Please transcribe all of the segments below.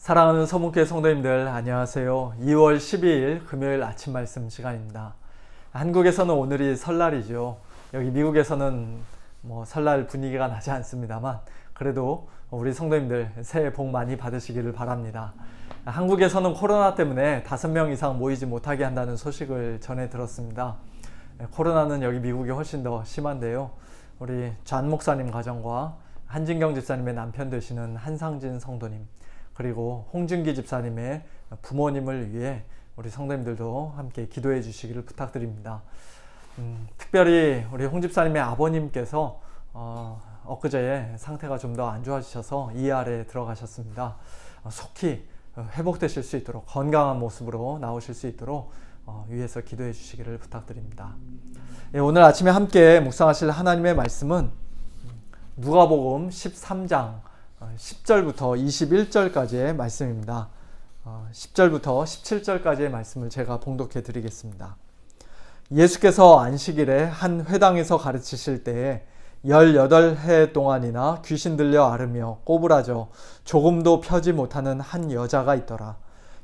사랑하는 서문교회 성도님들 안녕하세요. 2월 12일 금요일 아침 말씀 시간입니다. 한국에서는 오늘이 설날이죠. 여기 미국에서는 설날 분위기가 나지 않습니다만 그래도 우리 성도님들 새해 복 많이 받으시기를 바랍니다. 한국에서는 코로나 때문에 5명 이상 모이지 못하게 한다는 소식을 전해 들었습니다. 코로나는 여기 미국이 훨씬 더 심한데요. 우리 잔 목사님 가정과 한진경 집사님의 남편 되시는 한상진 성도님, 그리고 홍준기 집사님의 부모님을 위해 우리 성도님들도 함께 기도해 주시기를 부탁드립니다. 특별히 우리 홍 집사님의 아버님께서 엊그제 상태가 좀 더 안 좋아지셔서 ER에 들어가셨습니다. 속히 회복되실 수 있도록 건강한 모습으로 나오실 수 있도록 위에서 기도해 주시기를 부탁드립니다. 오늘 아침에 함께 묵상하실 하나님의 말씀은 누가복음 13장 10절부터 21절까지의 말씀입니다. 10절부터 17절까지의 말씀을 제가 봉독해 드리겠습니다. 예수께서 안식일에 한 회당에서 가르치실 때에 18해 동안이나 귀신 들려 앓으며 꼬부라져 조금도 펴지 못하는 한 여자가 있더라.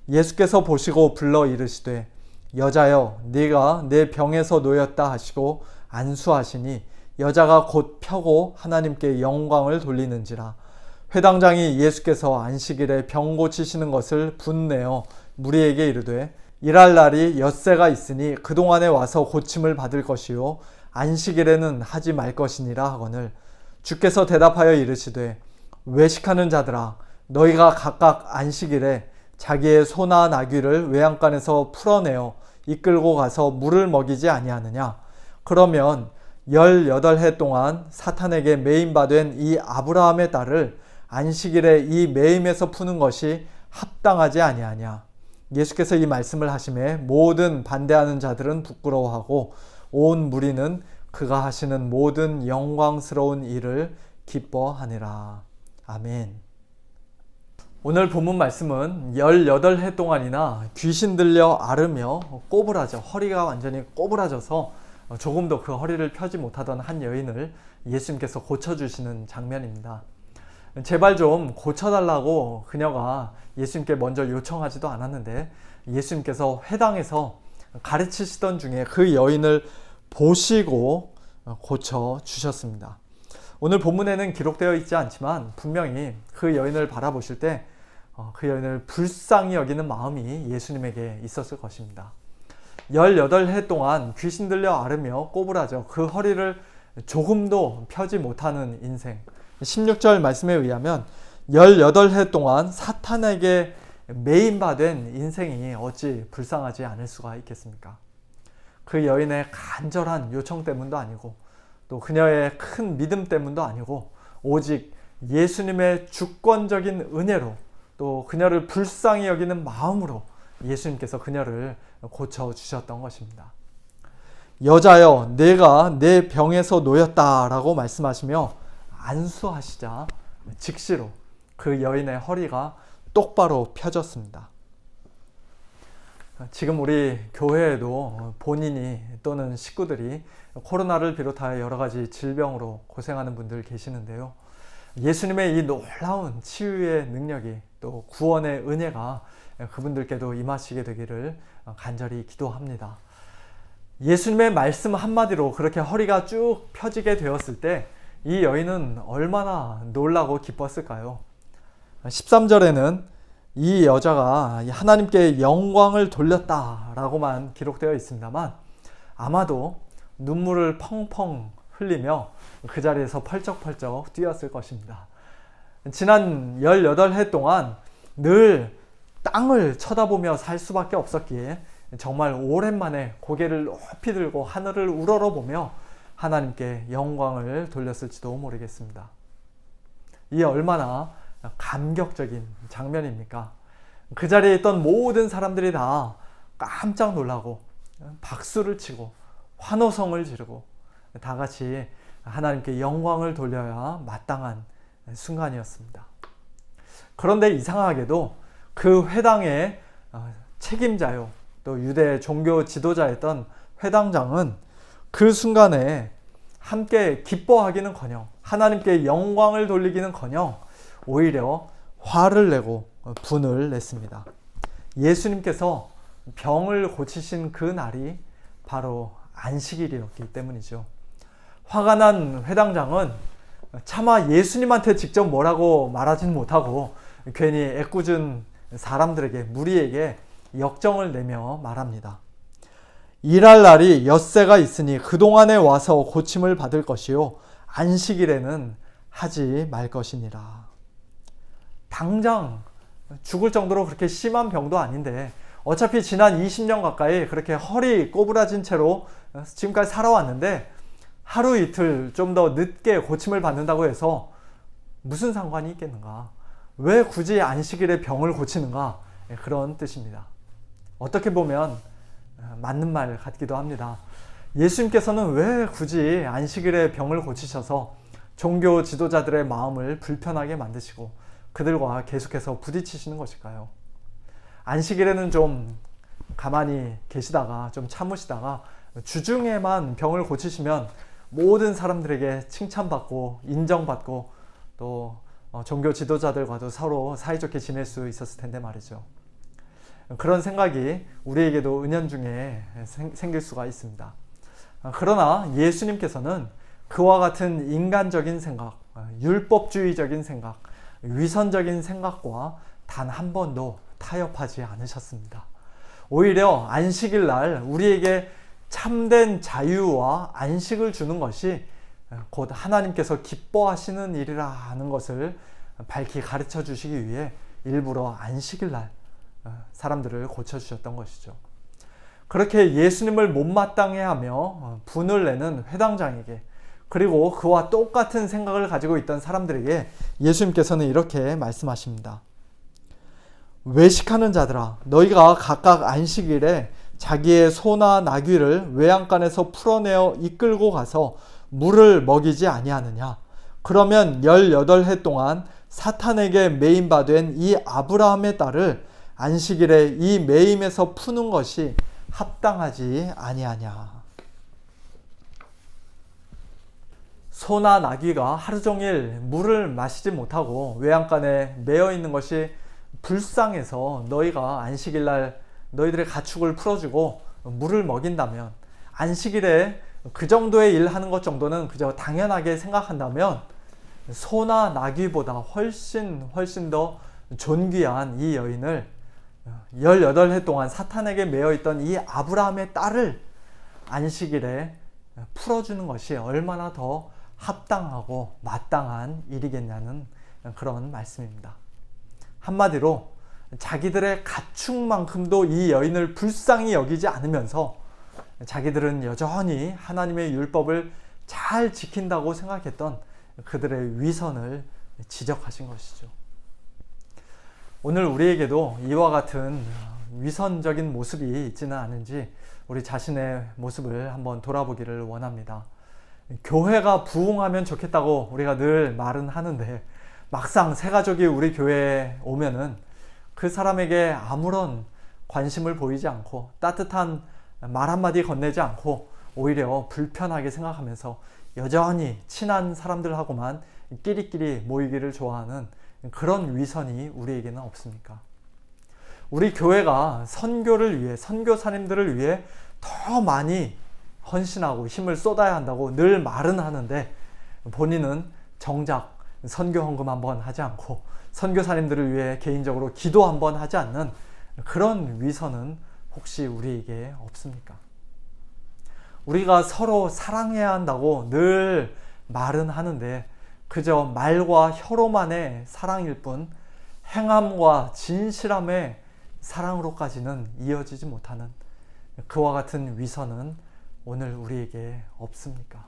예수께서 보시고 불러 이르시되 여자여 네가 내 병에서 놓였다 하시고 안수하시니 여자가 곧 펴고 하나님께 영광을 돌리는지라. 회당장이 예수께서 안식일에 병 고치시는 것을 분내어 무리에게 이르되 일할 날이 엿새가 있으니 그동안에 와서 고침을 받을 것이요 안식일에는 하지 말 것이니라 하거늘 주께서 대답하여 이르시되 외식하는 자들아 너희가 각각 안식일에 자기의 소나 나귀를 외양간에서 풀어내어 이끌고 가서 물을 먹이지 아니하느냐. 그러면 18해 동안 사탄에게 매임받은 이 아브라함의 딸을 안식일에 이 매임에서 푸는 것이 합당하지 아니하냐. 예수께서 이 말씀을 하심에 모든 반대하는 자들은 부끄러워하고 온 무리는 그가 하시는 모든 영광스러운 일을 기뻐하니라. 아멘. 오늘 본문 말씀은 18해 동안이나 귀신 들려 앓으며 꼬부라져 허리가 완전히 꼬부라져서 조금도 그 허리를 펴지 못하던 한 여인을 예수님께서 고쳐주시는 장면입니다. 제발 좀 고쳐달라고 그녀가 예수님께 먼저 요청하지도 않았는데 예수님께서 회당에서 가르치시던 중에 그 여인을 보시고 고쳐주셨습니다. 오늘 본문에는 기록되어 있지 않지만 분명히 그 여인을 바라보실 때 그 여인을 불쌍히 여기는 마음이 예수님에게 있었을 것입니다. 18해 동안 귀신 들려 앓으며 꼬부라져 그 허리를 조금도 펴지 못하는 인생. 16절 말씀에 의하면 18해 동안 사탄에게 매임받은 인생이 어찌 불쌍하지 않을 수가 있겠습니까? 그 여인의 간절한 요청 때문도 아니고 또 그녀의 큰 믿음 때문도 아니고 오직 예수님의 주권적인 은혜로 또 그녀를 불쌍히 여기는 마음으로 예수님께서 그녀를 고쳐주셨던 것입니다. 여자여 내가 내 병에서 놓였다 라고 말씀하시며 안수하시자 즉시로 그 여인의 허리가 똑바로 펴졌습니다. 지금 우리 교회에도 본인이 또는 식구들이 코로나를 비롯하여 여러 가지 질병으로 고생하는 분들 계시는데요. 예수님의 이 놀라운 치유의 능력이 또 구원의 은혜가 그분들께도 임하시게 되기를 간절히 기도합니다. 예수님의 말씀 한마디로 그렇게 허리가 쭉 펴지게 되었을 때 이 여인은 얼마나 놀라고 기뻤을까요? 13절에는 이 여자가 하나님께 영광을 돌렸다라고만 기록되어 있습니다만 아마도 눈물을 펑펑 흘리며 그 자리에서 펄쩍펄쩍 뛰었을 것입니다. 지난 18해 동안 늘 땅을 쳐다보며 살 수밖에 없었기에 정말 오랜만에 고개를 높이 들고 하늘을 우러러보며 하나님께 영광을 돌렸을지도 모르겠습니다. 이게 얼마나 감격적인 장면입니까? 그 자리에 있던 모든 사람들이 다 깜짝 놀라고 박수를 치고 환호성을 지르고 다 같이 하나님께 영광을 돌려야 마땅한 순간이었습니다. 그런데 이상하게도 그 회당의 책임자요 또 유대 종교 지도자였던 회당장은 그 순간에 함께 기뻐하기는커녕 하나님께 영광을 돌리기는커녕 오히려 화를 내고 분을 냈습니다. 예수님께서 병을 고치신 그 날이 바로 안식일이었기 때문이죠. 화가 난 회당장은 차마 예수님한테 직접 뭐라고 말하진 못하고 괜히 애꿎은 사람들에게, 무리에게 역정을 내며 말합니다. 일할 날이 엿새가 있으니 그동안에 와서 고침을 받을 것이요 안식일에는 하지 말 것이니라. 당장 죽을 정도로 그렇게 심한 병도 아닌데 어차피 지난 20년 가까이 그렇게 허리 꼬부라진 채로 지금까지 살아왔는데 하루 이틀 좀 더 늦게 고침을 받는다고 해서 무슨 상관이 있겠는가? 왜 굳이 안식일에 병을 고치는가? 그런 뜻입니다. 어떻게 보면 맞는 말 같기도 합니다. 예수님께서는 왜 굳이 안식일에 병을 고치셔서 종교 지도자들의 마음을 불편하게 만드시고 그들과 계속해서 부딪히시는 것일까요? 안식일에는 좀 가만히 계시다가 좀 참으시다가 주중에만 병을 고치시면 모든 사람들에게 칭찬받고 인정받고 또 종교 지도자들과도 서로 사이좋게 지낼 수 있었을 텐데 말이죠. 그런 생각이 우리에게도 은연중에 생길 수가 있습니다. 그러나 예수님께서는 그와 같은 인간적인 생각, 율법주의적인 생각, 위선적인 생각과 단 한 번도 타협하지 않으셨습니다. 오히려 안식일 날 우리에게 참된 자유와 안식을 주는 것이 곧 하나님께서 기뻐하시는 일이라는 것을 밝히 가르쳐 주시기 위해 일부러 안식일 날 사람들을 고쳐주셨던 것이죠. 그렇게 예수님을 못마땅해 하며 분을 내는 회당장에게, 그리고 그와 똑같은 생각을 가지고 있던 사람들에게 예수님께서는 이렇게 말씀하십니다. 외식하는 자들아, 너희가 각각 안식일에 자기의 소나 나귀를 외양간에서 풀어내어 이끌고 가서 물을 먹이지 아니하느냐? 그러면 18해 동안 사탄에게 매임바 된 이 아브라함의 딸을 안식일에 이 매임에서 푸는 것이 합당하지 아니하냐? 소나 나귀가 하루 종일 물을 마시지 못하고 외양간에 매여 있는 것이 불쌍해서 너희가 안식일날 너희들의 가축을 풀어주고 물을 먹인다면, 안식일에 그 정도의 일 하는 것 정도는 그저 당연하게 생각한다면 소나 나귀보다 훨씬 더 존귀한 이 여인을 18해 동안 사탄에게 매여있던 이 아브라함의 딸을 안식일에 풀어주는 것이 얼마나 더 합당하고 마땅한 일이겠냐는 그런 말씀입니다. 한마디로 자기들의 가축만큼도 이 여인을 불쌍히 여기지 않으면서 자기들은 여전히 하나님의 율법을 잘 지킨다고 생각했던 그들의 위선을 지적하신 것이죠. 오늘 우리에게도 이와 같은 위선적인 모습이 있지는 않은지 우리 자신의 모습을 한번 돌아보기를 원합니다. 교회가 부흥하면 좋겠다고 우리가 늘 말은 하는데 막상 새 가족이 우리 교회에 오면은 그 사람에게 아무런 관심을 보이지 않고 따뜻한 말 한마디 건네지 않고 오히려 불편하게 생각하면서 여전히 친한 사람들하고만 끼리끼리 모이기를 좋아하는 그런 위선이 우리에게는 없습니까? 우리 교회가 선교를 위해, 선교사님들을 위해 더 많이 헌신하고 힘을 쏟아야 한다고 늘 말은 하는데 본인은 정작 선교 헌금 한번 하지 않고 선교사님들을 위해 개인적으로 기도 한번 하지 않는 그런 위선은 혹시 우리에게 없습니까? 우리가 서로 사랑해야 한다고 늘 말은 하는데 그저 말과 혀로만의 사랑일 뿐 행함과 진실함의 사랑으로까지는 이어지지 못하는 그와 같은 위선은 오늘 우리에게 없습니까?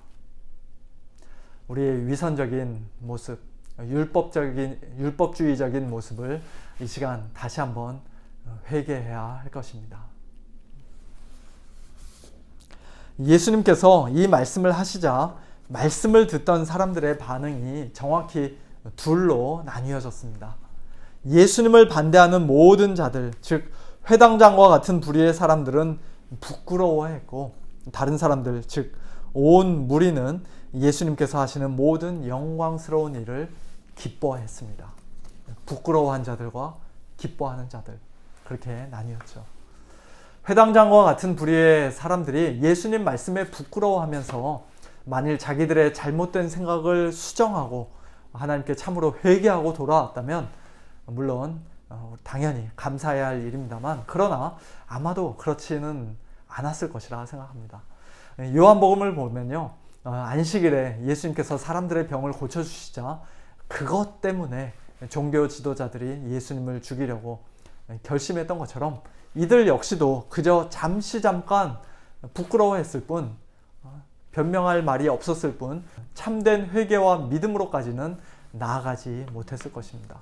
우리의 위선적인 모습, 율법주의적인 모습을 이 시간 다시 한번 회개해야 할 것입니다. 예수님께서 이 말씀을 하시자 말씀을 듣던 사람들의 반응이 정확히 둘로 나뉘어졌습니다. 예수님을 반대하는 모든 자들, 즉 회당장과 같은 부류의 사람들은 부끄러워했고, 다른 사람들, 즉 온 무리는 예수님께서 하시는 모든 영광스러운 일을 기뻐했습니다. 부끄러워한 자들과 기뻐하는 자들, 그렇게 나뉘었죠. 회당장과 같은 부류의 사람들이 예수님 말씀에 부끄러워하면서 만일 자기들의 잘못된 생각을 수정하고 하나님께 참으로 회개하고 돌아왔다면 물론 당연히 감사해야 할 일입니다만, 그러나 아마도 그렇지는 않았을 것이라 생각합니다. 요한복음을 보면요, 안식일에 예수님께서 사람들의 병을 고쳐주시자 그것 때문에 종교 지도자들이 예수님을 죽이려고 결심했던 것처럼 이들 역시도 그저 잠깐 부끄러워했을 뿐, 변명할 말이 없었을 뿐, 참된 회개와 믿음으로까지는 나아가지 못했을 것입니다.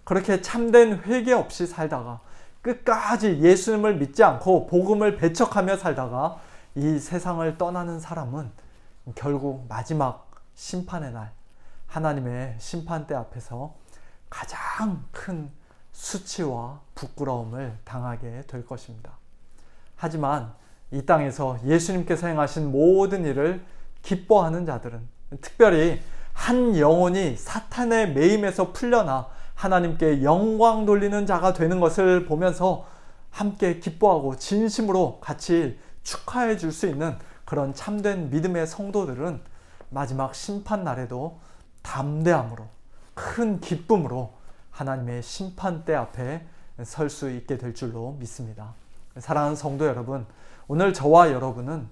그렇게 참된 회개 없이 살다가 끝까지 예수님을 믿지 않고 복음을 배척하며 살다가 이 세상을 떠나는 사람은 결국 마지막 심판의 날, 하나님의 심판대 앞에서 가장 큰 수치와 부끄러움을 당하게 될 것입니다. 하지만 이 땅에서 예수님께서 행하신 모든 일을 기뻐하는 자들은, 특별히 한 영혼이 사탄의 매임에서 풀려나 하나님께 영광 돌리는 자가 되는 것을 보면서 함께 기뻐하고 진심으로 같이 축하해 줄 수 있는 그런 참된 믿음의 성도들은 마지막 심판날에도 담대함으로, 큰 기쁨으로 하나님의 심판대 앞에 설 수 있게 될 줄로 믿습니다. 사랑하는 성도 여러분, 오늘 저와 여러분은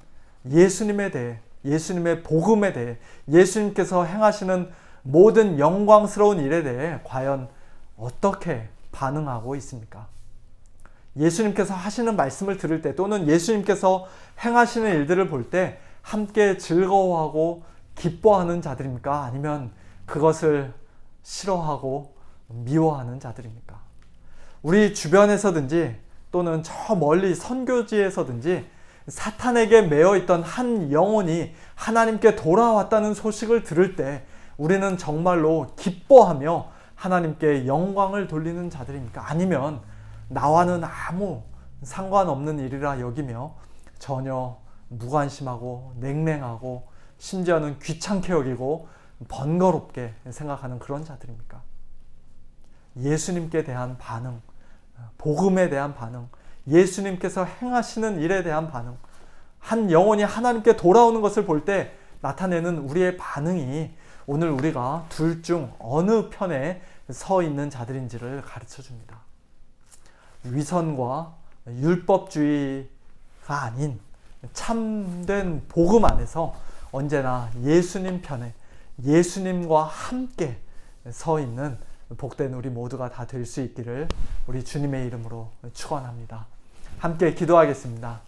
예수님에 대해, 예수님의 복음에 대해, 예수님께서 행하시는 모든 영광스러운 일에 대해 과연 어떻게 반응하고 있습니까? 예수님께서 하시는 말씀을 들을 때, 또는 예수님께서 행하시는 일들을 볼 때 함께 즐거워하고 기뻐하는 자들입니까? 아니면 그것을 싫어하고 미워하는 자들입니까? 우리 주변에서든지 또는 저 멀리 선교지에서든지 사탄에게 매여 있던 한 영혼이 하나님께 돌아왔다는 소식을 들을 때 우리는 정말로 기뻐하며 하나님께 영광을 돌리는 자들입니까? 아니면 나와는 아무 상관없는 일이라 여기며 전혀 무관심하고 냉랭하고 심지어는 귀찮게 여기고 번거롭게 생각하는 그런 자들입니까? 예수님께 대한 반응, 복음에 대한 반응, 예수님께서 행하시는 일에 대한 반응, 한 영혼이 하나님께 돌아오는 것을 볼 때 나타내는 우리의 반응이 오늘 우리가 둘 중 어느 편에 서 있는 자들인지를 가르쳐 줍니다. 위선과 율법주의가 아닌 참된 복음 안에서 언제나 예수님 편에, 예수님과 함께 서 있는 복된 우리 모두가 다 될 수 있기를 우리 주님의 이름으로 축원합니다. 함께 기도하겠습니다.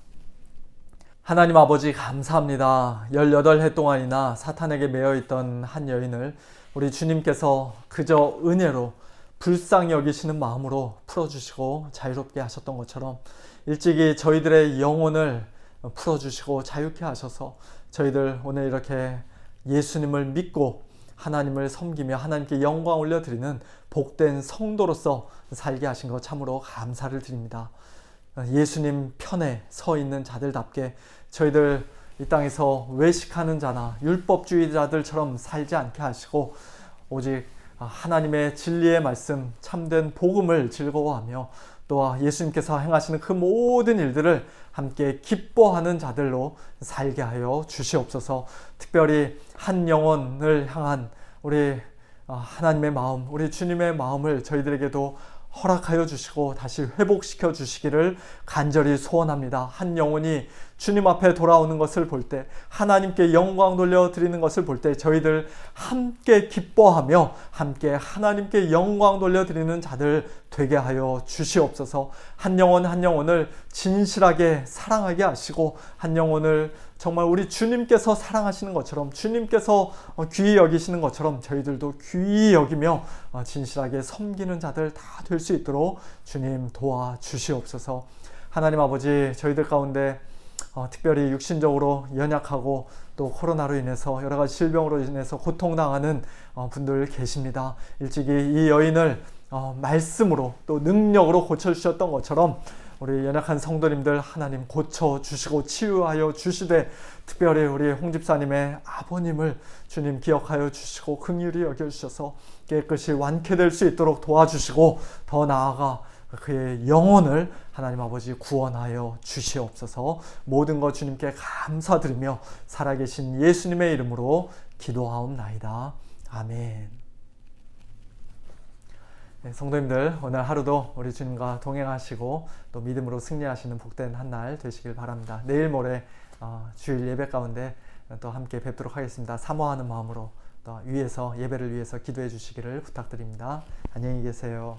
하나님 아버지, 감사합니다. 18해 동안이나 사탄에게 매여있던 한 여인을 우리 주님께서 그저 은혜로 불쌍히 여기시는 마음으로 풀어주시고 자유롭게 하셨던 것처럼 일찍이 저희들의 영혼을 풀어주시고 자유케 하셔서 저희들 오늘 이렇게 예수님을 믿고 하나님을 섬기며 하나님께 영광 올려드리는 복된 성도로서 살게 하신 것 참으로 감사를 드립니다. 예수님 편에 서 있는 자들답게 저희들 이 땅에서 외식하는 자나 율법주의자들처럼 살지 않게 하시고 오직 하나님의 진리의 말씀, 참된 복음을 즐거워하며 또 예수님께서 행하시는 그 모든 일들을 함께 기뻐하는 자들로 살게 하여 주시옵소서. 특별히 한 영혼을 향한 우리 하나님의 마음, 우리 주님의 마음을 저희들에게도 허락하여 주시고 다시 회복시켜 주시기를 간절히 소원합니다. 한 영혼이 주님 앞에 돌아오는 것을 볼 때, 하나님께 영광 돌려드리는 것을 볼 때 저희들 함께 기뻐하며 함께 하나님께 영광 돌려드리는 자들 되게 하여 주시옵소서. 한 영혼 한 영혼을 진실하게 사랑하게 하시고 한 영혼을 정말 우리 주님께서 사랑하시는 것처럼, 주님께서 귀히 여기시는 것처럼 저희들도 귀히 여기며 진실하게 섬기는 자들 다 될 수 있도록 주님 도와주시옵소서. 하나님 아버지, 저희들 가운데 특별히 육신적으로 연약하고 또 코로나로 인해서 여러 가지 질병으로 인해서 고통당하는 분들 계십니다. 일찍이 이 여인을 말씀으로 또 능력으로 고쳐주셨던 것처럼 우리 연약한 성도님들 하나님 고쳐주시고 치유하여 주시되, 특별히 우리 홍 집사님의 아버님을 주님 기억하여 주시고 긍휼히 여겨주셔서 깨끗이 완쾌될 수 있도록 도와주시고, 더 나아가 그의 영혼을 하나님 아버지 구원하여 주시옵소서. 모든 것 주님께 감사드리며 살아계신 예수님의 이름으로 기도하옵나이다. 아멘. 네, 성도님들, 오늘 하루도 우리 주님과 동행하시고 또 믿음으로 승리하시는 복된 한 날 되시길 바랍니다. 내일 모레 주일 예배 가운데 또 함께 뵙도록 하겠습니다. 사모하는 마음으로 또 예배를 위해서 기도해 주시기를 부탁드립니다. 안녕히 계세요.